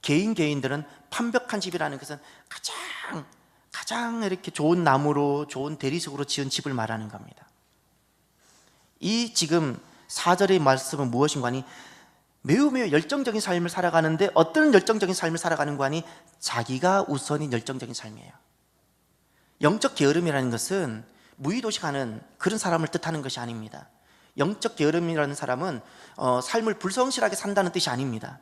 개인들은 판벽한 집이라는 것은 가장 이렇게 좋은 나무로, 좋은 대리석으로 지은 집을 말하는 겁니다. 이 지금 4절의 말씀은 무엇인가 하니, 매우 열정적인 삶을 살아가는데, 어떤 열정적인 삶을 살아가는 거 하니, 자기가 우선인 열정적인 삶이에요. 영적 게으름이라는 것은 무의도식하는 그런 사람을 뜻하는 것이 아닙니다. 영적 게으름이라는 사람은 삶을 불성실하게 산다는 뜻이 아닙니다.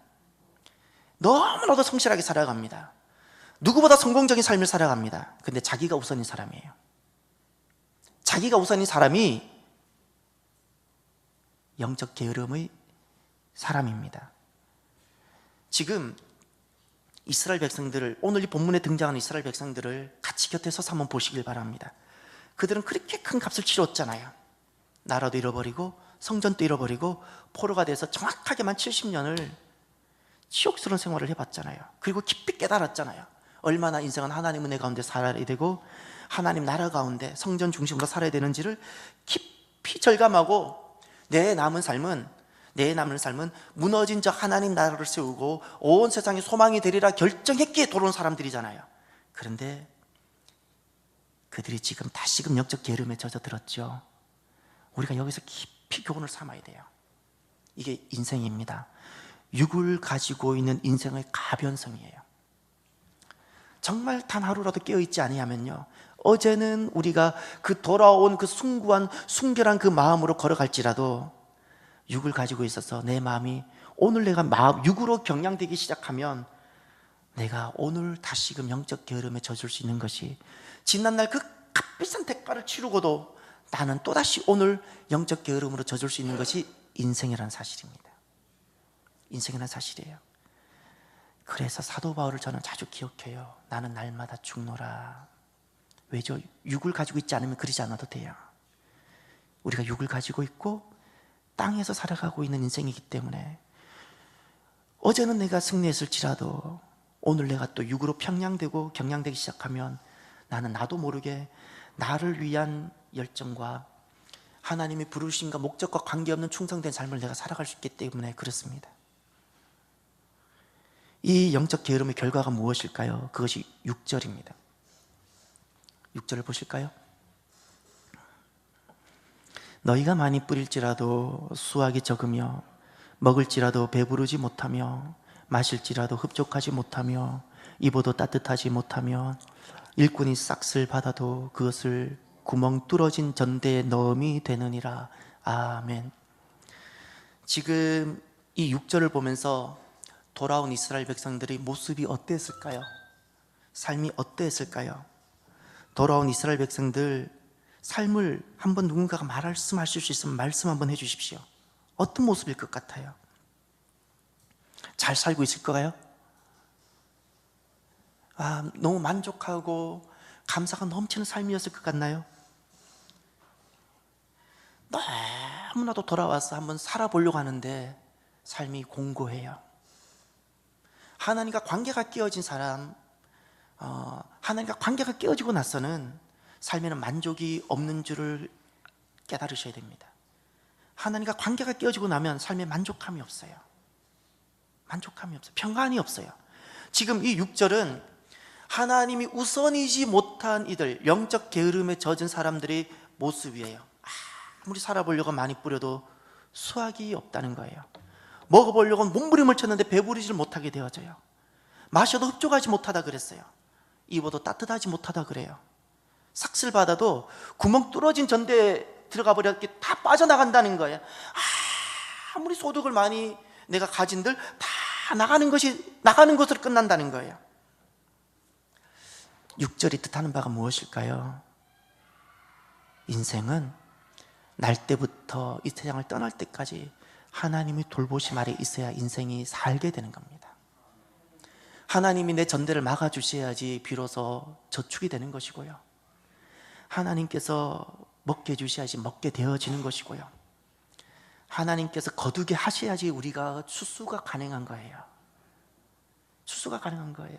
너무나도 성실하게 살아갑니다. 누구보다 성공적인 삶을 살아갑니다. 근데 자기가 우선인 사람이에요. 자기가 우선인 사람이 영적 게으름의 사람입니다. 지금 이스라엘 백성들을, 오늘 이 본문에 등장하는 이스라엘 백성들을 같이 곁에 서서 한번 보시길 바랍니다. 그들은 그렇게 큰 값을 치렀잖아요. 나라도 잃어버리고 성전도 잃어버리고 포로가 돼서 정확하게만 70년을 치욕스러운 생활을 해봤잖아요. 그리고 깊이 깨달았잖아요. 얼마나 인생은 하나님 은혜 가운데 살아야 되고 하나님 나라 가운데 성전 중심으로 살아야 되는지를 깊이 절감하고, 내 남은 삶은 무너진 저 하나님 나라를 세우고 온 세상에 소망이 되리라 결정했기에 돌아온 사람들이잖아요. 그런데 그들이 지금 다시금 영적 게으름에 젖어들었죠. 우리가 여기서 깊이 교훈을 삼아야 돼요. 이게 인생입니다. 육을 가지고 있는 인생의 가변성이에요. 정말 단 하루라도 깨어있지 아니하면요, 어제는 우리가 그 돌아온 그 숭고한 순결한 그 마음으로 걸어갈지라도 육을 가지고 있어서 내 마음이, 오늘 내가 육으로 경량되기 시작하면 내가 오늘 다시금 영적 게으름에 젖을 수 있는 것이, 지난날 그 값비싼 대가를 치르고도 나는 또다시 오늘 영적 게으름으로 젖을 수 있는 것이 인생이라는 사실입니다. 인생이라는 사실이에요. 그래서 사도 바울을 저는 자주 기억해요. 나는 날마다 죽노라. 왜죠? 육을 가지고 있지 않으면 그러지 않아도 돼요. 우리가 육을 가지고 있고 땅에서 살아가고 있는 인생이기 때문에, 어제는 내가 승리했을지라도 오늘 내가 또 육으로 평양되고 경량되기 시작하면 나는 나도 모르게 나를 위한 열정과 하나님의 부르심과 목적과 관계없는 충성된 삶을 내가 살아갈 수 있기 때문에 그렇습니다. 이 영적 게으름의 결과가 무엇일까요? 그것이 6절입니다. 6절을 보실까요? 너희가 많이 뿌릴지라도 수확이 적으며, 먹을지라도 배부르지 못하며, 마실지라도 흡족하지 못하며, 입어도 따뜻하지 못하며, 일꾼이 싹쓸 받아도 그것을 구멍 뚫어진 전대에 넣음이 되느니라. 아멘. 지금 이 6절을 보면서 돌아온 이스라엘 백성들의 모습이 어땠을까요? 삶이 어땠을까요? 돌아온 이스라엘 백성들 삶을 한번 누군가가 말씀하실 수 있으면 말씀 한번 해주십시오. 어떤 모습일 것 같아요? 잘 살고 있을 거예요? 너무 만족하고 감사가 넘치는 삶이었을 것 같나요? 너무나도 돌아와서 한번 살아보려고 하는데 삶이 공고해요. 하나님과 관계가 깨어진 사람, 하나님과 관계가 깨어지고 나서는 삶에는 만족이 없는 줄을 깨달으셔야 됩니다. 하나님과 관계가 깨어지고 나면 삶에 만족함이 없어요. 만족함이 없어요. 평안이 없어요. 지금 이 6절은 하나님이 우선이지 못한 이들, 영적 게으름에 젖은 사람들의 모습이에요. 아무리 살아보려고 많이 뿌려도 수확이 없다는 거예요. 먹어보려고 몸부림을 쳤는데 배부르지를 못하게 되어져요. 마셔도 흡족하지 못하다 그랬어요. 입어도 따뜻하지 못하다 그래요. 삭슬 받아도 구멍 뚫어진 전대에 들어가 버렸기 다 빠져나간다는 거예요. 아무리 소득을 많이 내가 가진들 다 나가는 것으로 끝난다는 거예요. 6절이 뜻하는 바가 무엇일까요? 인생은 날 때부터 이 세상을 떠날 때까지 하나님의 돌보심 아래 있어야 인생이 살게 되는 겁니다. 하나님이 내 전대를 막아주셔야지 비로소 저축이 되는 것이고요, 하나님께서 먹게 해주셔야지 먹게 되어지는 것이고요, 하나님께서 거두게 하셔야지 우리가 추수가 가능한 거예요. 추수가 가능한 거예요.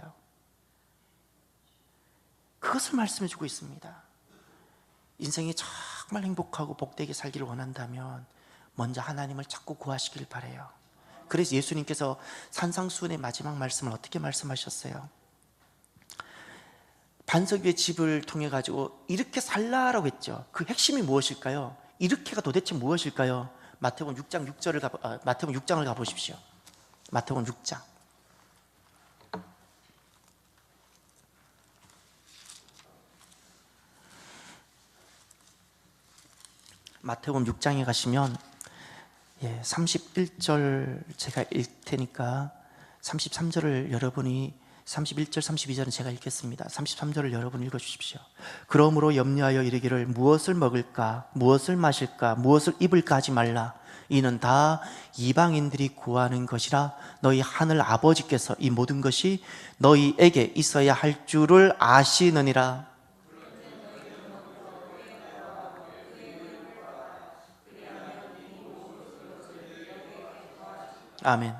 그것을 말씀해 주고 있습니다. 인생이 정말 행복하고 복되게 살기를 원한다면 먼저 하나님을 자꾸 구하시길 바라요. 그래서 예수님께서 산상수훈의 마지막 말씀을 어떻게 말씀하셨어요? 반석 위의 집을 통해 가지고 이렇게 살라라고 했죠. 그 핵심이 무엇일까요? 이렇게가 도대체 무엇일까요? 마태복음 6장을 가보십시오. 마태복음 6장. 마태복음 6장에 가시면 31절 제가 읽을 테니까 33절을 여러분이 31절, 32절은 제가 읽겠습니다. 33절을 여러분 읽어주십시오. 그러므로 염려하여 이르기를 무엇을 먹을까, 무엇을 마실까, 무엇을 입을까 하지 말라. 이는 다 이방인들이 구하는 것이라. 너희 하늘 아버지께서 이 모든 것이 너희에게 있어야 할 줄을 아시느니라. 아멘.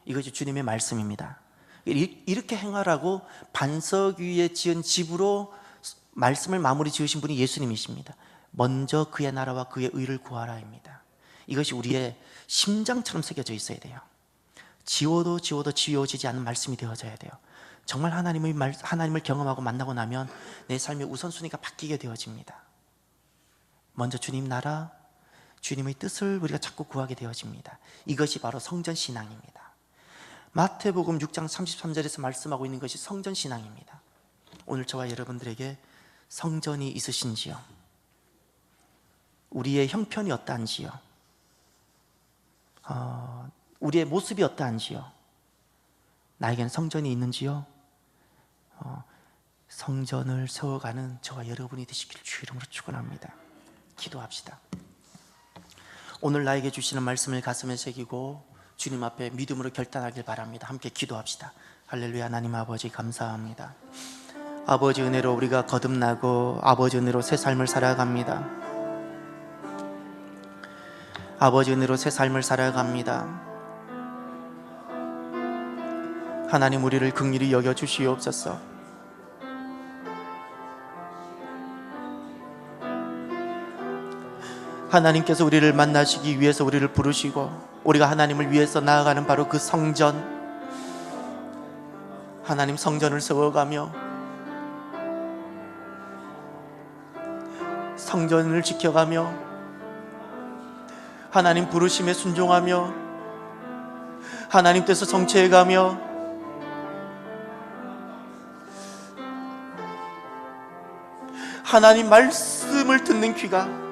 이것이 주님의 말씀입니다. 이렇게 행하라고 반석 위에 지은 집으로 말씀을 마무리 지으신 분이 예수님이십니다. 먼저 그의 나라와 그의 의를 구하라입니다. 이것이 우리의 심장처럼 새겨져 있어야 돼요. 지워도 지워지지 않는 말씀이 되어져야 돼요. 정말 하나님을 경험하고 만나고 나면 내 삶의 우선순위가 바뀌게 되어집니다. 먼저 주님 나라, 주님의 뜻을 우리가 자꾸 구하게 되어집니다. 이것이 바로 성전신앙입니다. 마태복음 6장 33절에서 말씀하고 있는 것이 성전신앙입니다. 오늘 저와 여러분들에게 성전이 있으신지요? 우리의 형편이 어떠한지요? 우리의 모습이 어떠한지요? 나에게는 성전이 있는지요? 성전을 세워가는 저와 여러분이 되시기를 주 이름으로 축원합니다. 기도합시다. 오늘 나에게 주시는 말씀을 가슴에 새기고 주님 앞에 믿음으로 결단하길 바랍니다. 함께 기도합시다. 할렐루야. 하나님 아버지 감사합니다. 아버지 은혜로 우리가 거듭나고 아버지 은혜로 새 삶을 살아갑니다. 아버지 은혜로 새 삶을 살아갑니다. 하나님 우리를 긍휼히 여겨 주시옵소서. 하나님께서 우리를 만나시기 위해서 우리를 부르시고 우리가 하나님을 위해서 나아가는 바로 그 성전, 하나님 성전을 세워가며 성전을 지켜가며 하나님 부르심에 순종하며 하나님 뜻을 성취해가며 하나님 말씀을 듣는 귀가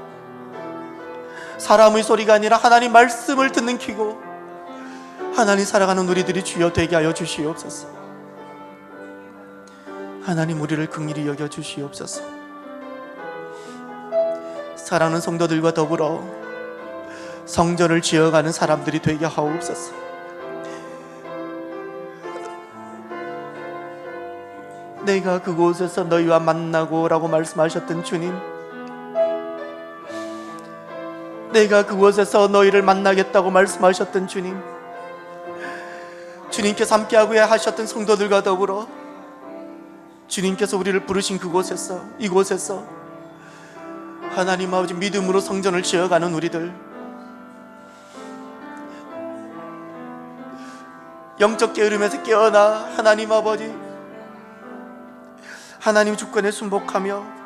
사람의 소리가 아니라 하나님 말씀을 듣는 귀고 하나님 살아가는 우리들이 주여 되게 하여 주시옵소서. 하나님 우리를 긍휼히 여겨 주시옵소서. 사랑하는 성도들과 더불어 성전을 지어가는 사람들이 되게 하옵소서. 내가 그곳에서 너희와 만나고 라고 말씀하셨던 주님, 내가 그곳에서 너희를 만나겠다고 말씀하셨던 주님, 주님께서 함께하고 하셨던 성도들과 더불어 주님께서 우리를 부르신 그곳에서, 이곳에서 하나님 아버지 믿음으로 성전을 지어가는 우리들, 영적 게으름에서 깨어나 하나님 아버지 하나님 주권에 순복하며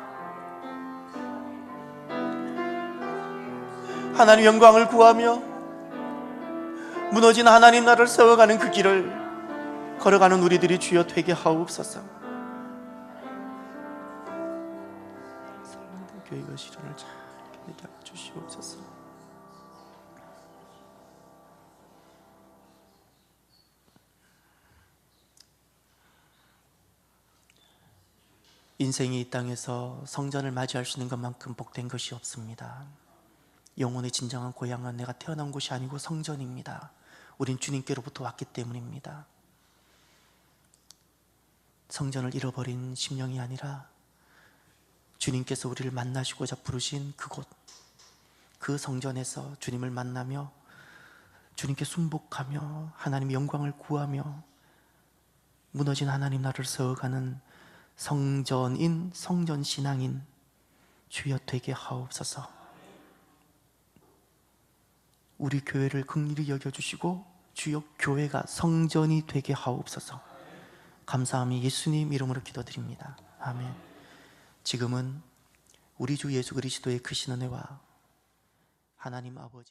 하나님 영광을 구하며 무너진 하나님 나라를 세워가는 그 길을 걸어가는 우리들이 주여 되게 하옵소서. 사랑하는 교회가 실현을 잘 되게 하여 주시옵소서. 인생이 이 땅에서 성전을 맞이할 수 있는 것만큼 복된 것이 없습니다. 영혼의 진정한 고향은 내가 태어난 곳이 아니고 성전입니다. 우린 주님께로부터 왔기 때문입니다. 성전을 잃어버린 심령이 아니라 주님께서 우리를 만나시고자 부르신 그곳, 그 성전에서 주님을 만나며 주님께 순복하며 하나님의 영광을 구하며 무너진 하나님 나라를 세워가는 성전인, 성전신앙인 주여 되게 하옵소서. 우리 교회를 긍휼히 여겨주시고 주여 교회가 성전이 되게 하옵소서. 감사함이 예수님 이름으로 기도드립니다. 아멘. 지금은 우리 주 예수 그리스도의 크신 은혜와 하나님 아버지